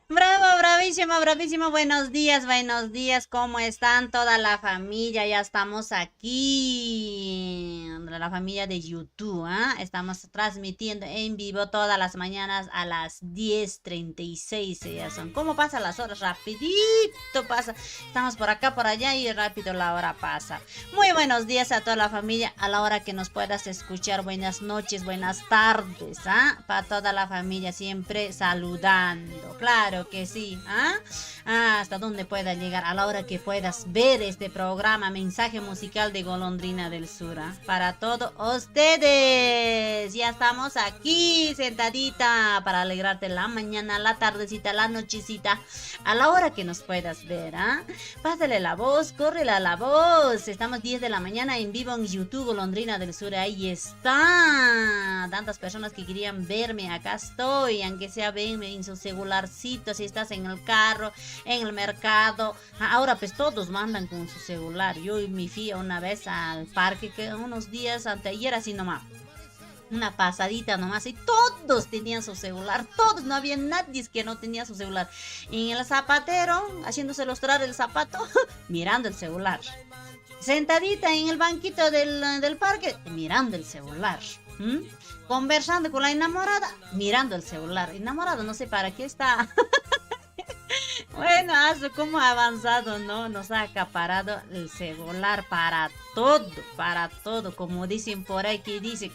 Bravo, bravísimo, bravísimo. Buenos días. ¿Cómo están toda la familia? Ya estamos aquí, la familia de YouTube, ¿ah? Estamos transmitiendo en vivo todas las mañanas a las 10:36. Ya son. ¿Cómo pasan las horas? Rapidito pasa. Estamos por acá, por allá y rápido la hora pasa. Muy buenos días a toda la familia. A la hora que nos puedas escuchar, buenas noches, buenas tardes, ¿ah? Para toda la familia, siempre saludando. Claro que sí, ¿ah? Hasta donde pueda llegar, a la hora que puedas ver este programa, mensaje musical de Golondrina del Sur, ¿ah? Para todos ustedes. Ya estamos aquí, sentadita, para alegrarte la mañana, la tardecita, la nochecita, a la hora que nos puedas ver, ¿ah? Pásale la voz, córrela la voz. Estamos 10 de la mañana en vivo en YouTube, Golondrina del Sur. Ahí está. Tantas personas que querían verme, acá estoy, aunque sea venme en su celularcito, si estás en el carro, en el mercado. Ahora pues todos mandan con su celular. Yo me fui una vez al parque, que unos días anteayer, así nomás, una pasadita nomás, y todos tenían su celular, todos, no había nadie que no tenía su celular. Y en el zapatero, haciéndose lustrar el zapato, mirando el celular. Sentadita en el banquito del parque, mirando el celular. Conversando con la enamorada, mirando el celular. Enamorada, no sé para qué está. Bueno, cómo ha avanzado, ¿no? Nos ha acaparado el celular para todo, como dicen por ahí, que dicen,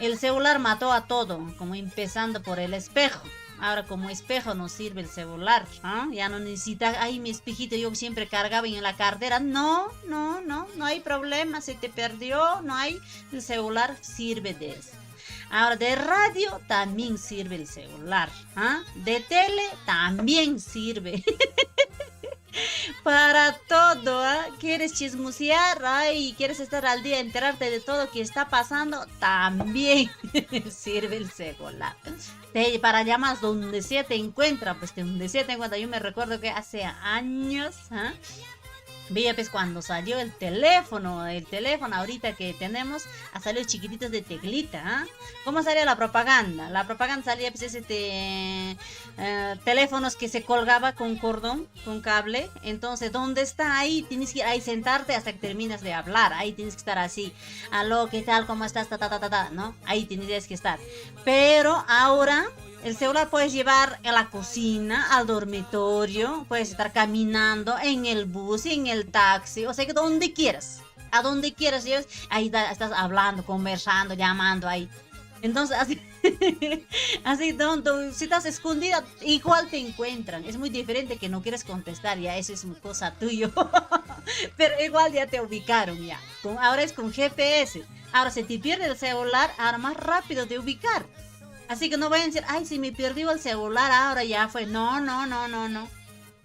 el celular mató a todo, como empezando por el espejo. Ahora como espejo nos sirve el celular, ¿ah? Ya no necesita, ay, mi espejito yo siempre cargaba en la cartera. No hay problema, se te perdió, no hay, el celular sirve de eso. Ahora de radio también sirve el celular, ¿ah? De tele también sirve. Para todo, ¿ah? ¿Quieres chismosear? Ay, ¿quieres estar al día, enterarte de todo que está pasando? También sirve el celular. Para llamadas donde sea te encuentra, pues donde sea te encuentra. Yo me recuerdo que hace años, ¿ah? Veía pues cuando salió el teléfono ahorita que tenemos, ha salido chiquititos de teclita, ¿ah? ¿Cómo salía la propaganda? La propaganda salía pues teléfonos que se colgaba con cordón, con cable. Entonces, ¿dónde está? Ahí tienes que ir, ahí sentarte hasta que terminas de hablar. Ahí tienes que estar así. Aló, ¿qué tal? ¿Cómo estás? ¿No? Ahí tienes que estar. Pero ahora el celular puedes llevar a la cocina, al dormitorio, puedes estar caminando, en el bus, en el taxi, o sea que donde quieras, a donde quieras, lleves, ahí estás hablando, conversando, llamando ahí. Entonces, así, así si estás escondida, igual te encuentran. Es muy diferente que no quieres contestar, ya eso es una cosa tuya. Pero igual ya te ubicaron ya. Ahora es con GPS. Ahora se te pierde el celular, ahora más rápido de ubicar. Así que no vayan a decir, ay, si me perdió el celular, ahora ya fue. No.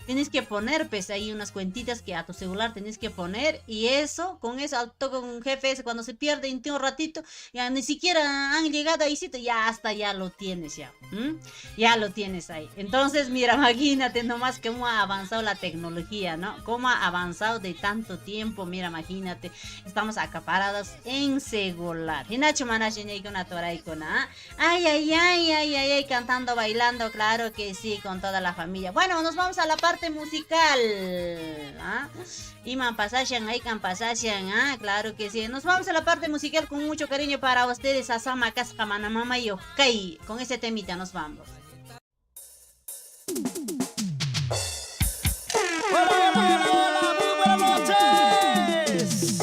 Tienes que poner, pues, ahí unas cuentitas que a tu celular tienes que poner. Y eso, con eso, al toque con un GPS, cuando se pierde en un ratito, ya ni siquiera han llegado ahí, ya hasta ya lo tienes ya. Ya lo tienes ahí. Entonces, mira, imagínate nomás cómo ha avanzado la tecnología, ¿no? Cómo ha avanzado de tanto tiempo. Mira, imagínate, estamos acaparados en celular. Y Nacho Manache una toraicona. Ay, cantando, bailando, claro que sí, con toda la familia. Bueno, nos vamos a la parte musical, ¿ah? Iman Pasashan, Aikan Pasashan, ¿ah? Claro que sí. Nos vamos a la parte musical con mucho cariño para ustedes. Asama Casca Manamama y Ok. Con ese temita nos vamos. Hola, muy buenas noches.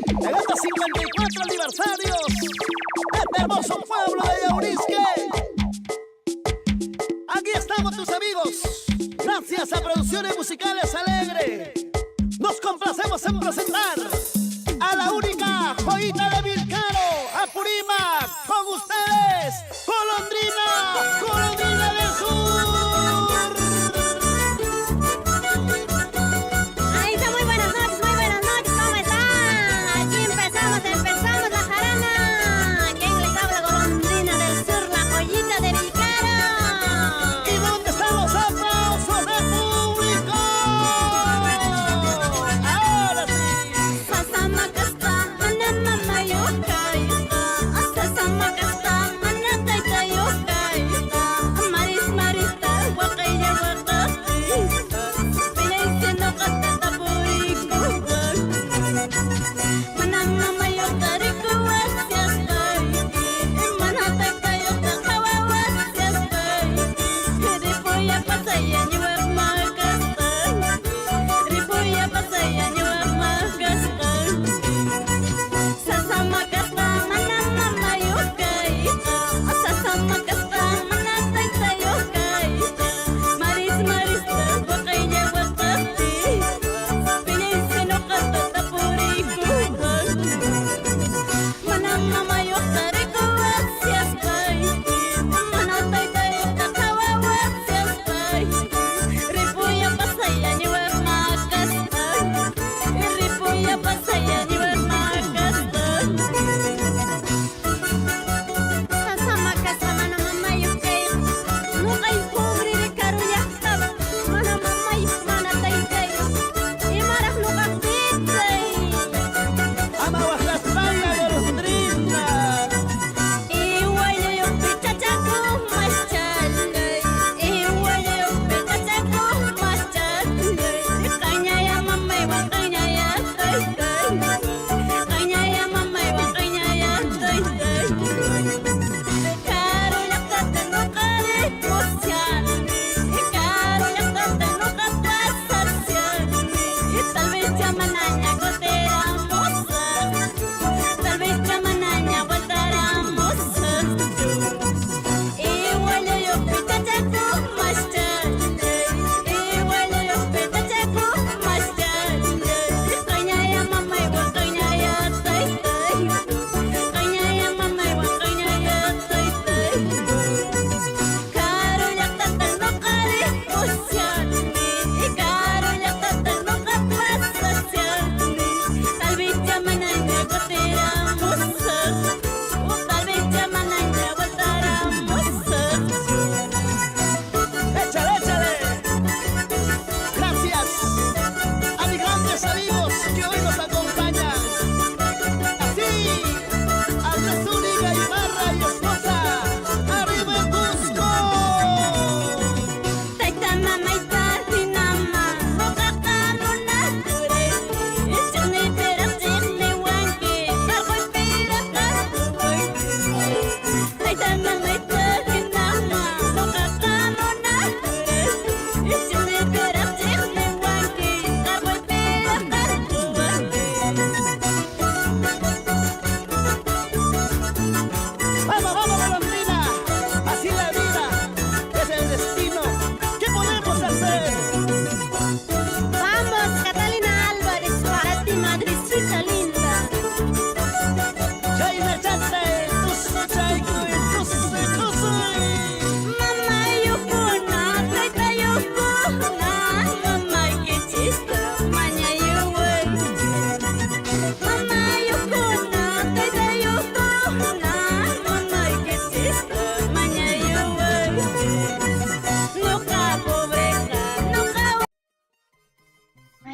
En estos 54 aniversarios de este hermoso pueblo de Yaurisque, aquí estamos tus amigos. Gracias a Producciones Musicales Alegre, nos complacemos en presentar a la única joyita de Vilcaro, Apurímac, con ustedes, Golondrina del Sur. Ahí está, muy buenas noches, ¿cómo están? Aquí empezamos la jarana. ¿Quién les habla? Golondrina del Sur, la joyita de Vilcaro. ¿Y dónde están los aplausos del público? Ahora sí. Sasama kasta, ana mama yokai. Sasama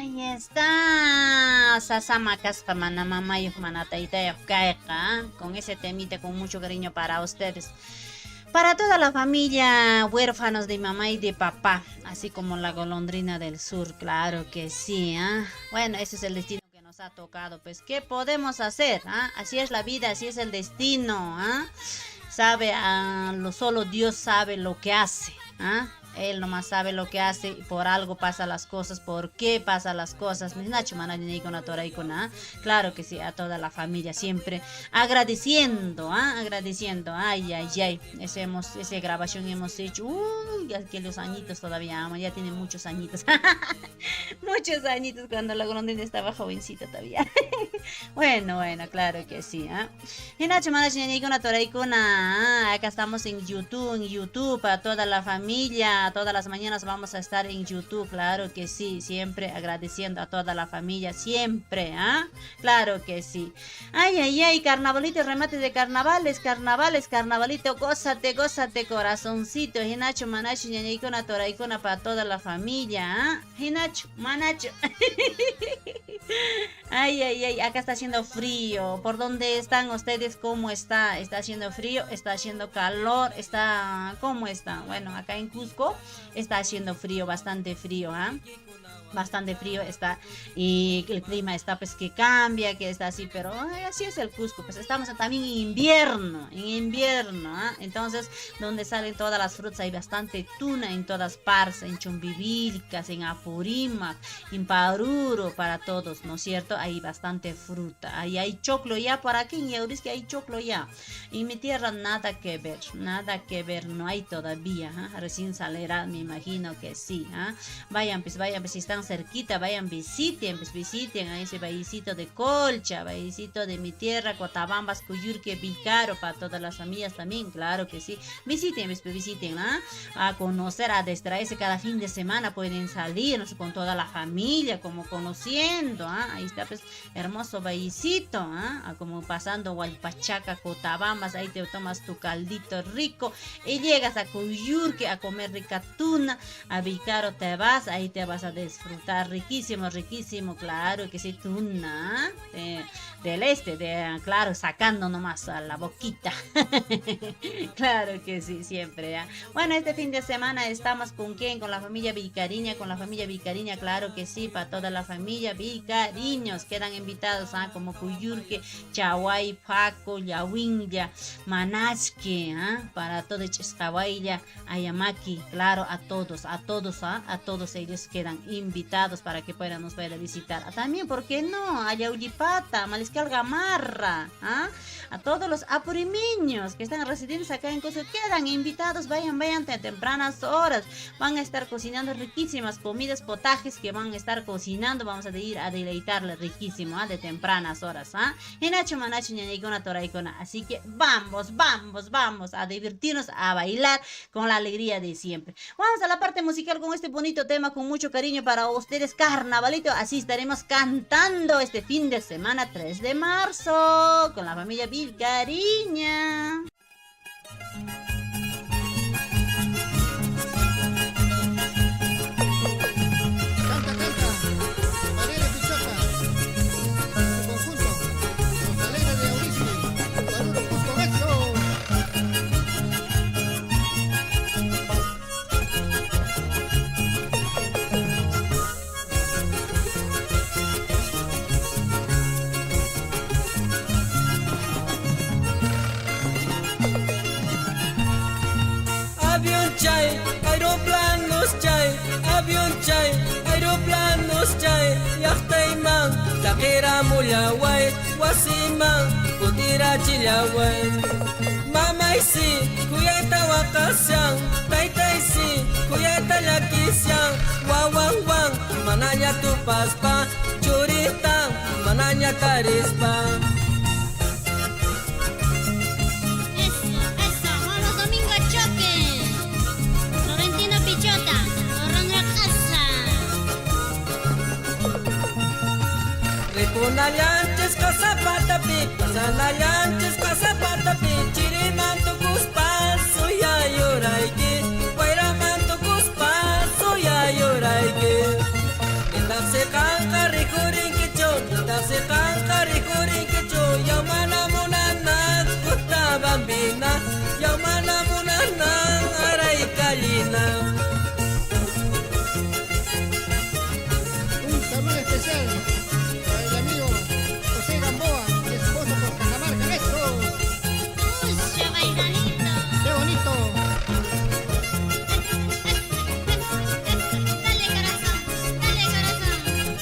Ahí está. Sasama caspa mana mamayuj mana taytayuj kayqa. Con ese temita con mucho cariño para ustedes. Para toda la familia huérfanos de mamá y de papá, así como la golondrina del sur, claro que sí, ¿eh? Bueno, ese es el destino que nos ha tocado, pues, ¿qué podemos hacer? Así es la vida, así es el destino, Sabe, solo Dios sabe lo que hace, Él nomás sabe lo que hace, y por algo pasan las cosas, por qué pasan las cosas. Claro que sí, a toda la familia siempre agradeciendo, agradeciendo. Ay, esa grabación hemos hecho, ya que los añitos todavía, ya tiene muchos añitos. Muchos añitos cuando la golondrina estaba jovencita todavía. Bueno, claro que sí. Acá estamos en YouTube, para toda la familia. Todas las mañanas vamos a estar en YouTube, claro que sí, siempre agradeciendo a toda la familia, siempre, claro que sí. Ay, carnavalito, remate de carnavales, carnavalito, gózate, corazoncito, Hinacho, Manacho, ñañaicona, toraicona, para toda la familia, Hinacho, Manacho. Ay, acá está haciendo frío. ¿Por dónde están ustedes? ¿Cómo está? ¿Está haciendo frío? ¿Está haciendo calor? ¿Cómo está? Bueno, acá en Cusco está haciendo frío, bastante frío, Bastante frío está y el clima está pues que cambia, que está así, pero así es el Cusco, pues estamos también en invierno, Entonces, donde salen todas las frutas hay bastante tuna en todas partes, en Chumbivilcas, en Apurímac, en Paruro, para todos, ¿no es cierto? Hay bastante fruta, ahí hay choclo ya, por aquí en Yaurisque hay choclo ya, en mi tierra nada que ver, no hay todavía, recién saldrá, me imagino que sí, vayan pues, si están cerquita, vayan, visiten a ese vallecito de Colcha, vallecito de mi tierra, Cotabambas, Cuyurque, Vilcaro, para todas las familias también, claro que sí, visiten, a conocer, a distraerse cada fin de semana, pueden salir, no sé, con toda la familia, como conociendo, ahí está pues hermoso vallecito, como pasando Hualpachaca, Cotabambas, ahí te tomas tu caldito rico y llegas a Cuyurque a comer rica tuna, a Vilcaro te vas, ahí te vas a disfrutar riquísimo, claro que sí, tuna claro, sacando nomás a la boquita. Claro que sí, siempre, Bueno, este fin de semana estamos con quién, con la familia Vilcariña, claro que sí, para toda la familia Vilcariños, quedan invitados, como Cuyurque, Chaguay, Paco, Yahuinlla, Manasque, para todo Chestahuaylla, Ayamaki, claro, a todos ellos quedan invitados para que nos puedan visitar. También, ¿por qué no? A Yaulipata, Mariscal Gamarra, a todos los apurimiños que están residiendo acá en Cusco, quedan invitados, vayan a tempranas horas, van a estar cocinando riquísimas comidas, potajes que van a estar cocinando, vamos a ir a deleitarles riquísimo, de tempranas horas, Hinacho, Manacho, ñañaicona, toraicona, así que vamos a divertirnos, a bailar con la alegría de siempre. Vamos a la parte musical con este bonito tema, con mucho cariño para ustedes, carnavalito, así estaremos cantando este fin de semana 3 de marzo con la familia Vilcariña. Canta, Valeria Pichota, su conjunto, los alegres de Aurisme, Paruro, Cusco, eso. Avión chay, aeroplanos chay, yachtayman, takira mulaway, wasiman, kutira chilaway. Mamay si, kuyata wakasyang, taytay si, kuyata lakisyang, wawang, mananya tupaspa, churitang, mananya tarispa. Unalyanches kasapatapi, sanalyanches kasapatapi, chirimanto kuspa, suya yoraiki, guayramanto kuspa, suya yoraiki. Indapsekan especial para el amigo José Gamboa, mi esposo por Cajamarca. ¡Eso! Pucha, bailadito. ¡Qué bonito! Dale corazón, dale corazón.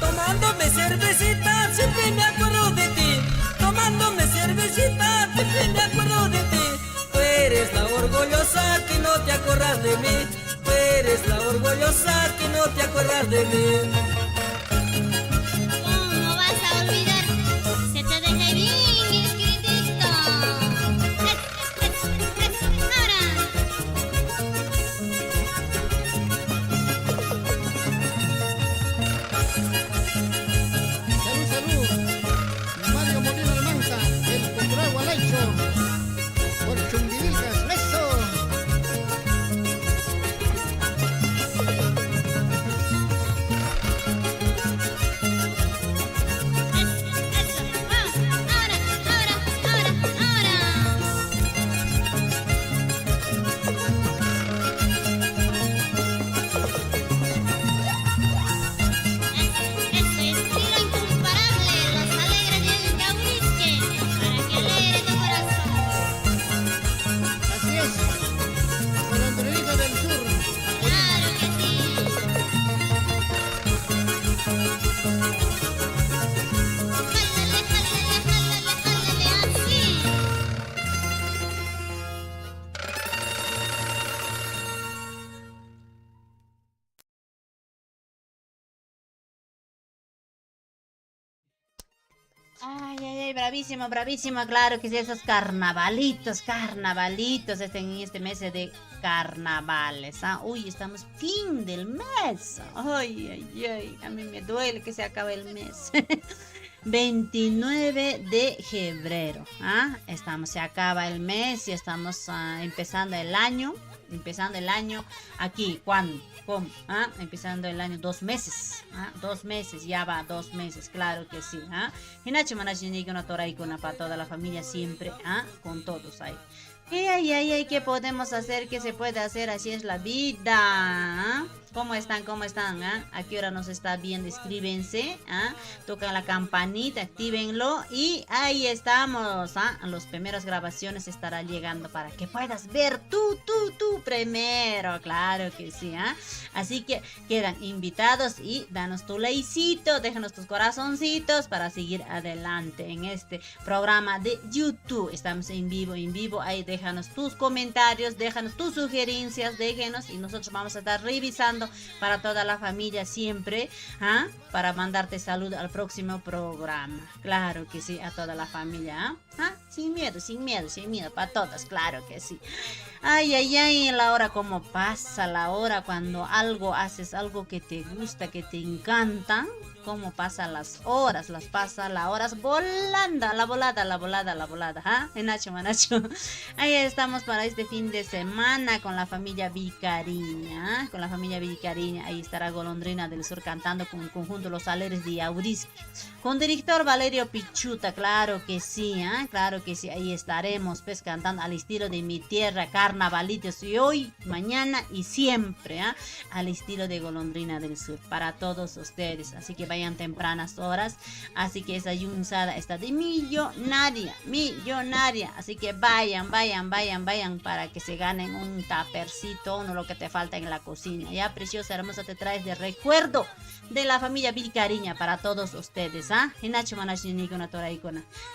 Tomándome cervecita, siempre me acuerdo de ti. Tomándome cervecita, siempre me acuerdo de ti. Tú eres la orgullosa que no te acuerdas de mí. Tú eres la orgullosa que no te acuerdas de mí. ¿Cómo vas a olvidar? Se te deje bien escritito. Ahora. Salud, salud. Mario Molina Almanza, el cultural Gualaicho. Por Chumbivilcas. ¡Eso! Eso, vamos. Ahora, ahora, ahora, ahora. Eso, estilo incomparable, los alegres del Yaurisque, para que alegre tu corazón. Así es. Golondrinita del Sur. Claro que sí. Jálale, así. Ay, ay, ay, bravísimo, bravísimo, claro que sí, esos carnavalitos, carnavalitos, en este mes de carnavales, ¿ah? Uy, estamos fin del mes, ay, ay, ay, a mí me duele que se acabe el mes. 29 de febrero, ¿ah? Se acaba el mes y estamos empezando el año aquí, ¿cuándo? ¿Cómo? ¿Ah? Empezando el año, 2 meses, ¿ah? 2 meses, ya va, 2 meses, claro que sí, ¿ah? Hinachi Manashini, una toraicona para toda la familia siempre, ¿ah? Con todos ahí. Ay, ay, ay, ¿qué podemos hacer? ¿Qué se puede hacer? Así es la vida, ¿ah? ¿Cómo están? ¿Cómo están? ¿Ah? ¿A qué hora nos está viendo? Escríbense, ¿ah? Tocan la campanita, actívenlo y ahí estamos, ¿ah? Las primeras grabaciones estarán llegando para que puedas ver tú primero, claro que sí, ¿ah? Así que quedan invitados y danos tu likecito, déjanos tus corazoncitos para seguir adelante en este programa de YouTube. Estamos en vivo, ahí déjanos tus comentarios, déjanos tus sugerencias, déjenos y nosotros vamos a estar revisando para toda la familia siempre, ¿ah? Para mandarte salud al próximo programa. Claro que sí, a toda la familia, ¿ah? ¿Ah? Sin miedo, para todos, claro que sí. Ay, ay, ay, la hora como pasa, la hora cuando haces algo que te gusta, que te encanta. Cómo pasan las horas volando, la volada, ¿ah? Manacho. Ahí estamos para este fin de semana con la familia Vicariña, ahí estará Golondrina del Sur cantando con el conjunto Los Alegres de Yaurisque, con director Valerio Pichuta, claro que sí, ahí estaremos pues cantando al estilo de mi tierra, carnavalitos, y hoy, mañana y siempre, ¿ah? Al estilo de Golondrina del Sur, para todos ustedes, así que vayan tempranas horas, así que esa yunzada está de millonaria, así que vayan para que se ganen un tapercito, no lo que te falta en la cocina, ya preciosa, hermosa, te traes de recuerdo de la familia Vilcariña para todos ustedes, ¿ah?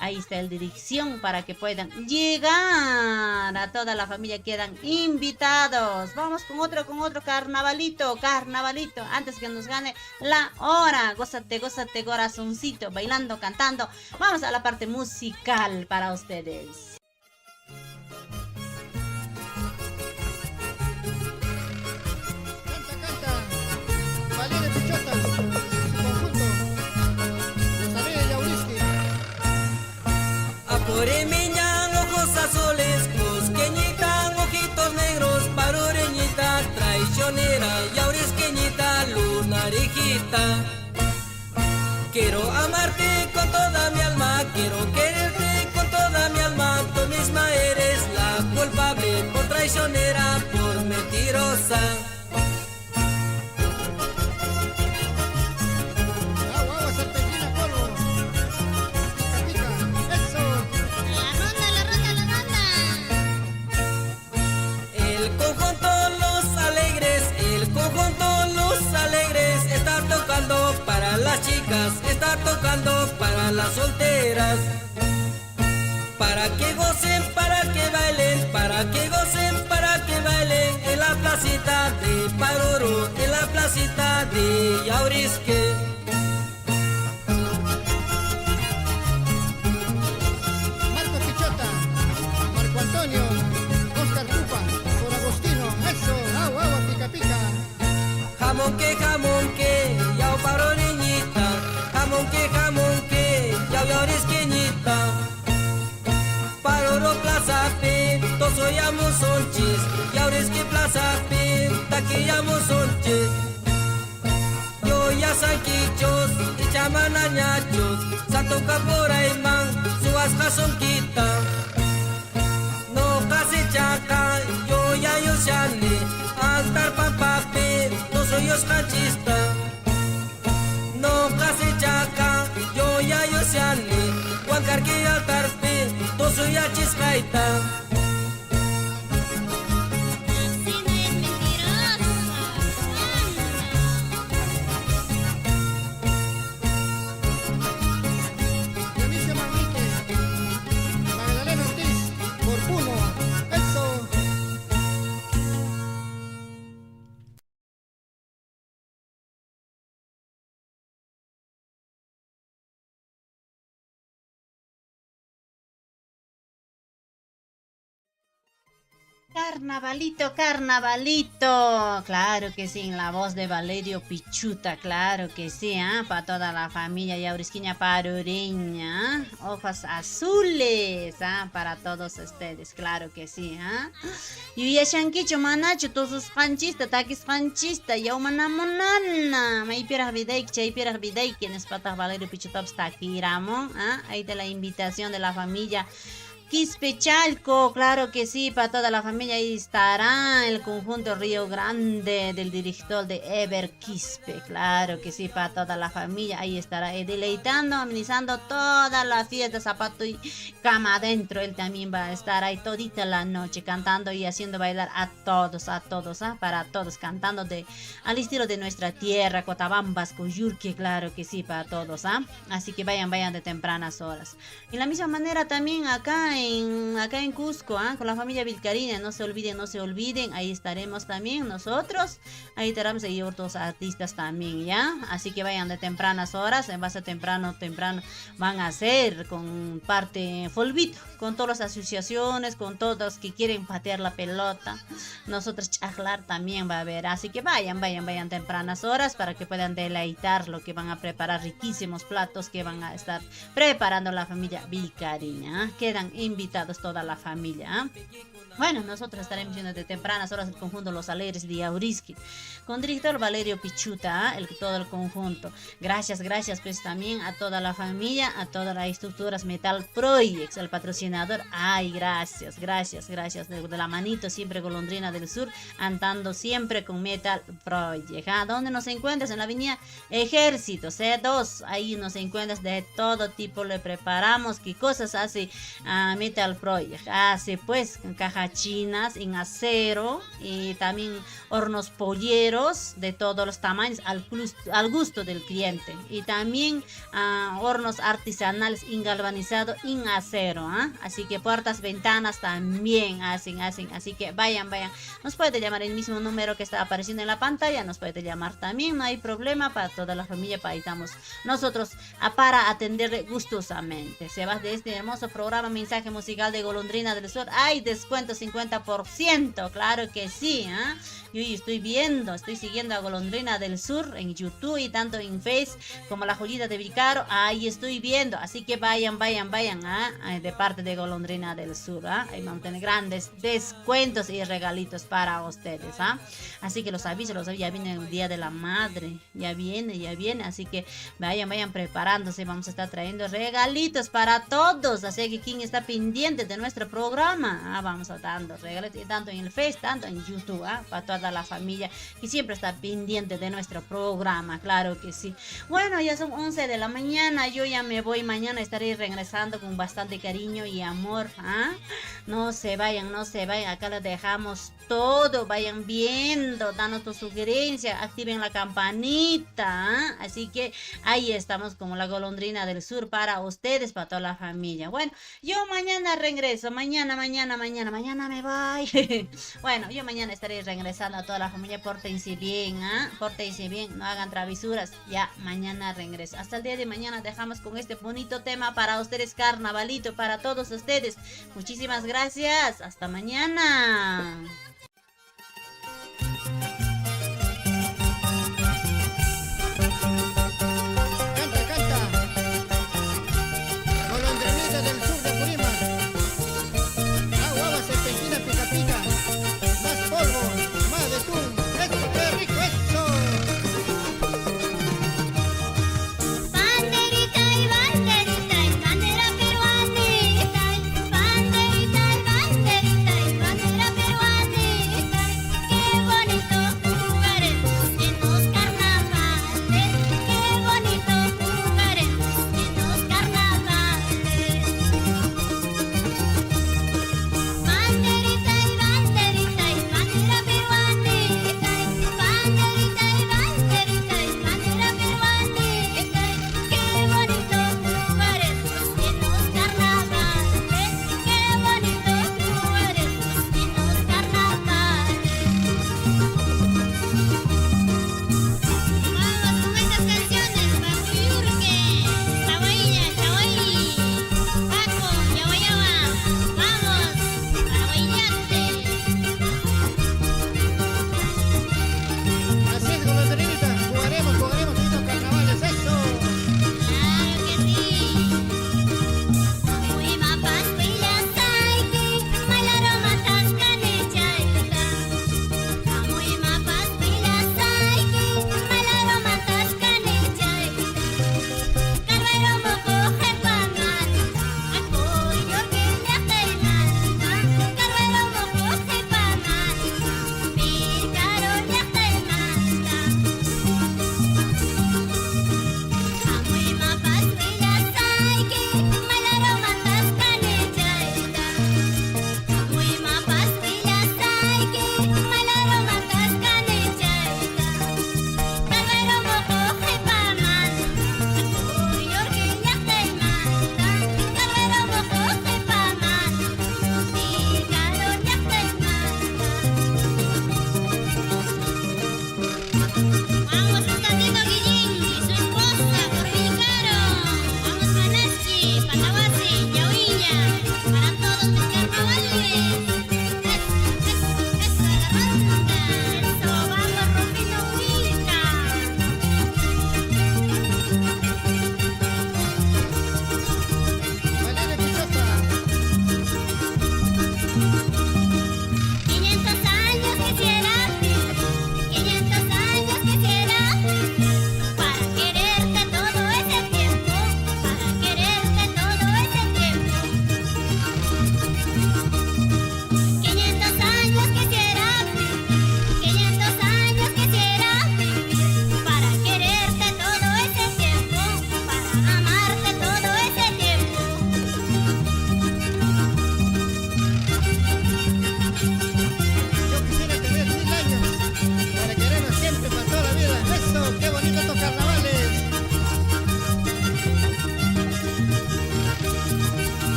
Ahí está el dirección para que puedan llegar a toda la familia, quedan invitados. Vamos con otro carnavalito, antes que nos gane la hora. Gózate, corazoncito, bailando, cantando. Vamos a la parte musical para ustedes. Canta. Valeria Pichota, su conjunto. Los Alegres de Yaurisque. Apure miñan, ojos azules, cusqueñita, ojitos negros, parureñita, traicionera, yaurisqueñita, lunarejita. Quiero amarte con toda mi alma, quiero quererte con toda mi alma. Tú misma eres la culpable por traicionera, por va tocando para las solteras. Para que gocen, para que bailen, para que gocen, para que bailen en la placita de Paroro, en la placita de Yaurisque. Marco Pichota, Marco Antonio, Oscar Tupa, por Agostino, eso, agua, agua, pica, pica. Jamón que, yao paro niñita. Jamón que, yao Yaurisqueñita. Paroro plaza pe, toso llamo sonchis. Yaurisque plaza pe, taki llamo sonchis. Yo ya sanquichos, y chamana ñachos. Santo caporaiman, su asca sonquita. No casi chaca, yo ya yo shani. Altar papape, no soy oscachista. No casi chaca, yo ya yo shani. Huancarque altar pe, no soy achiscaita. Así no es mentirosa. Dionisio Manrique, Magdalena Ortiz, por Puno, eso. Carnavalito, carnavalito. Claro que sí, en la voz de Valerio Pichuta, claro que sí, para toda la familia yaurisqueña parureña. Ojos azules, para todos ustedes, claro que sí, Y ya shanquicho manacho, todos panchista, taquis panchista, ya manamonana. May pirag biday, chay pirag biday, quienes patas Valerio Pichuta está aquí, Ramón, ahí de la invitación de la familia Quispechalco, claro que sí, para toda la familia. Ahí estará el conjunto Río Grande del director de Ever Quispe, claro que sí, para toda la familia. Ahí estará deleitando, amenizando toda la fiesta, zapato y cama adentro. Él también va a estar ahí todita la noche cantando y haciendo bailar a todos, para todos, cantando al estilo de nuestra tierra, Cotabambas, Coyurque, claro que sí, para todos, Así que vayan de tempranas horas. Y la misma manera también acá en Cusco, con la familia Vilcarina, no se olviden, ahí estaremos también nosotros, ahí tenemos ahí otros artistas también, ¿ya? Así que vayan de tempranas horas, en base a temprano van a hacer con parte Folbito, con todas las asociaciones, con todos que quieren patear la pelota, nosotros charlar también va a haber, así que vayan tempranas horas para que puedan deleitar lo que van a preparar, riquísimos platos que van a estar preparando la familia Vilcarina, quedan invitados toda la familia. Bueno, nosotros estaremos yendo de tempranas horas el conjunto Los Alegres de Yaurisque, con director Valerio Pichuta, todo el conjunto. Gracias pues también a toda la familia, a todas las estructuras Metal Projects, el patrocinador. Ay, gracias de la manito siempre Golondrina del Sur, andando siempre con Metal Project. ¿Dónde nos encuentras? En la avenida Ejército C2, ahí nos encuentras, de todo tipo le preparamos. ¿Qué cosas hace Metal Project? Hace pues cajas chinas en acero y también hornos polleros de todos los tamaños al gusto del cliente, y también hornos artesanales galvanizados en acero, así que puertas, ventanas también hacen, así que vayan, nos puede llamar el mismo número que está apareciendo en la pantalla, nos puede llamar también, no hay problema, para toda la familia, para ahí estamos nosotros para atenderle gustosamente. Se va de este hermoso programa Mensaje Musical de Golondrina del Sur, hay descuento 50%, claro que sí, Yo estoy siguiendo a Golondrina del Sur en YouTube y tanto en Face como la Joyita de Vicaro, ahí estoy viendo, así que vayan, de parte de Golondrina del Sur, ahí van a tener grandes descuentos y regalitos para ustedes, así que los aviso, ya viene el Día de la Madre, ya viene, así que vayan preparándose, vamos a estar trayendo regalitos para todos, así que quien está pidiendo pendiente de nuestro programa. Vamos a dando regalos, tanto en el Face, tanto en YouTube, para toda la familia que siempre está pendiente de nuestro programa, claro que sí. Bueno, ya son 11 de la mañana, yo ya me voy, mañana estaré regresando con bastante cariño y amor. No se vayan, no se vayan, acá les dejamos todo, vayan viendo, danos tu sugerencia, activen la campanita, así que ahí estamos como la golondrina del sur para ustedes, para toda la familia. Bueno, yo mañana regreso, mañana me voy. Bueno, yo mañana estaré regresando a toda la familia, pórtense bien, pórtense bien, no hagan travesuras, ya mañana regreso. Hasta el día de mañana dejamos con este bonito tema para ustedes, carnavalito, para todos ustedes. Muchísimas gracias, hasta mañana. Canta, canta. Golondrinita del sur de Apurímac. Agua, serpentina, pica, pica. Más polvo, más betún. ¡Eso, qué rico eso! Banderita y banderita y bandera peruanita. Banderita y banderita y bandera peruanita.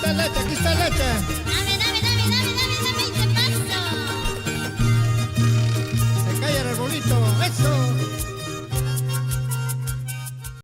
está el hacha, aquí está el hacha. A